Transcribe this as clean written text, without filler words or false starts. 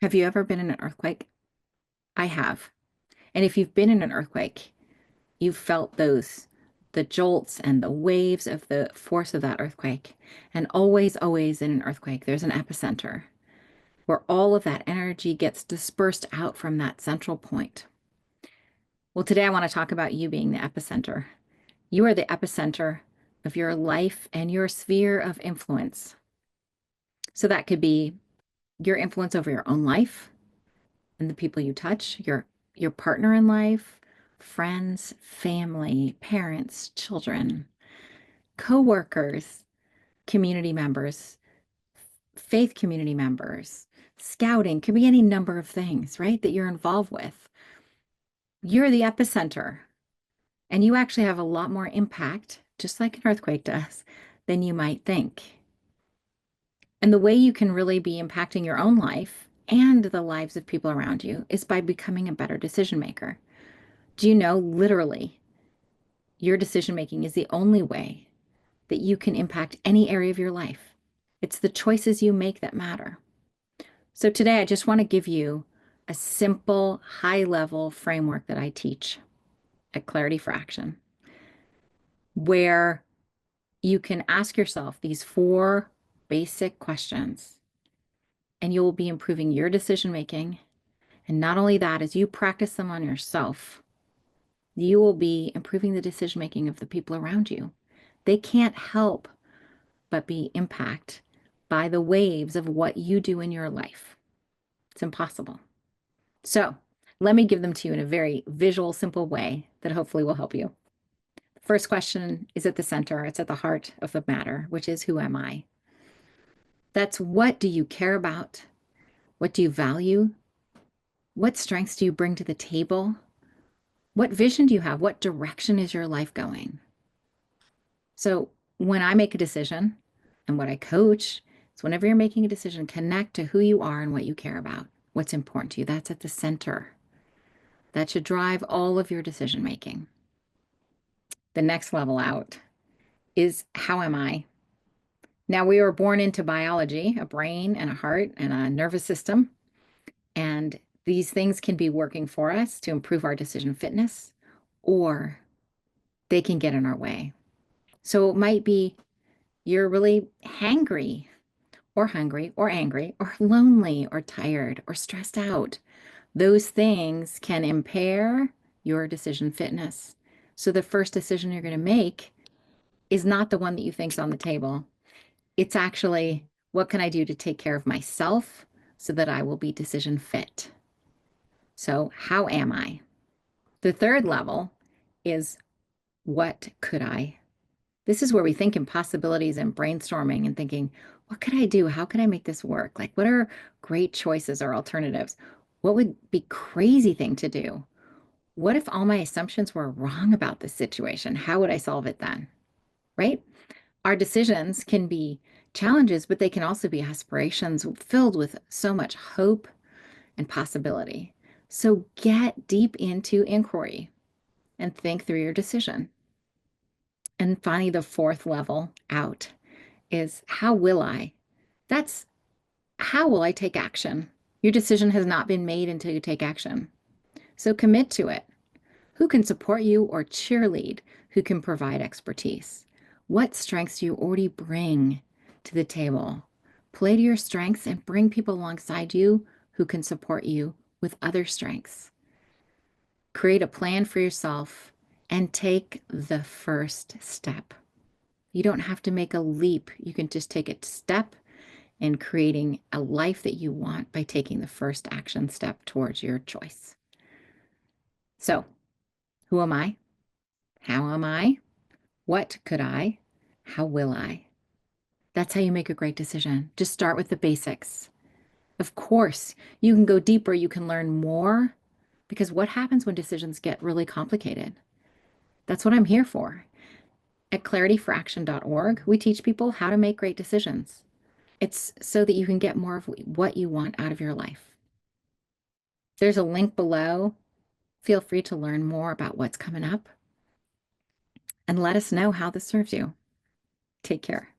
Have you ever been in an earthquake? I have. And if you've been in an earthquake, you've felt the jolts and the waves of the force of that earthquake. And always, always in an earthquake, there's an epicenter where all of that energy gets dispersed out from that central point. Well, today I want to talk about you being the epicenter. You are the epicenter of your life and your sphere of influence. So that could be your influence over your own life and the people you touch, your partner in life, friends, family, parents, children, coworkers, community members, faith community members, scouting, could be any number of things, right, that you're involved with. You're the epicenter, and you actually have a lot more impact, just like an earthquake does, than you might think. And the way you can really be impacting your own life and the lives of people around you is by becoming a better decision maker. Do you know, literally, your decision making is the only way that you can impact any area of your life. It's the choices you make that matter. So today, I just want to give you a simple, high-level framework that I teach at Clarity for Action, where you can ask yourself these 4 basic questions, and you will be improving your decision making. And not only that, as you practice them on yourself, you will be improving the decision making of the people around you. They can't help but be impacted by the waves of what you do in your life. It's impossible. So let me give them to you in a very visual, simple way that hopefully will help you. The first question is at the center. It's at the heart of the matter, which is, who am I? That's, what do you care about? What do you value? What strengths do you bring to the table? What vision do you have? What direction is your life going? So when I make a decision, and what I coach is, whenever you're making a decision, connect to who you are and what you care about, what's important to you. That's at the center. That should drive all of your decision making. The next level out is, how am I? Now, we were born into biology, a brain and a heart and a nervous system. And these things can be working for us to improve our decision fitness, or they can get in our way. So it might be you're really hangry or hungry or angry or lonely or tired or stressed out. Those things can impair your decision fitness. So the first decision you're going to make is not the one that you think is on the table. It's actually, what can I do to take care of myself so that I will be decision fit? So how am I? The third level is, what could I? This is where we think in possibilities and brainstorming and thinking, what could I do? How can I make this work? Like, what are great choices or alternatives? What would be crazy thing to do? What if all my assumptions were wrong about this situation? How would I solve it then? Right? Our decisions can be challenges, but they can also be aspirations filled with so much hope and possibility. So get deep into inquiry and think through your decision. And finally, the fourth level out is, how will I? That's, how will I take action? Your decision has not been made until you take action. So commit to it. Who can support you or cheerlead? Who can provide expertise? What strengths do you already bring to the table? Play to your strengths and bring people alongside you who can support you with other strengths. Create a plan for yourself and take the first step. You don't have to make a leap. You can just take a step in creating a life that you want by taking the first action step towards your choice. So, who am I? How am I? What could I? How will I? That's how you make a great decision. Just start with the basics. Of course, you can go deeper, you can learn more, because what happens when decisions get really complicated? That's what I'm here for. At clarityforaction.org, we teach people how to make great decisions. It's so that you can get more of what you want out of your life. There's a link below. Feel free to learn more about what's coming up and let us know how this serves you. Take care.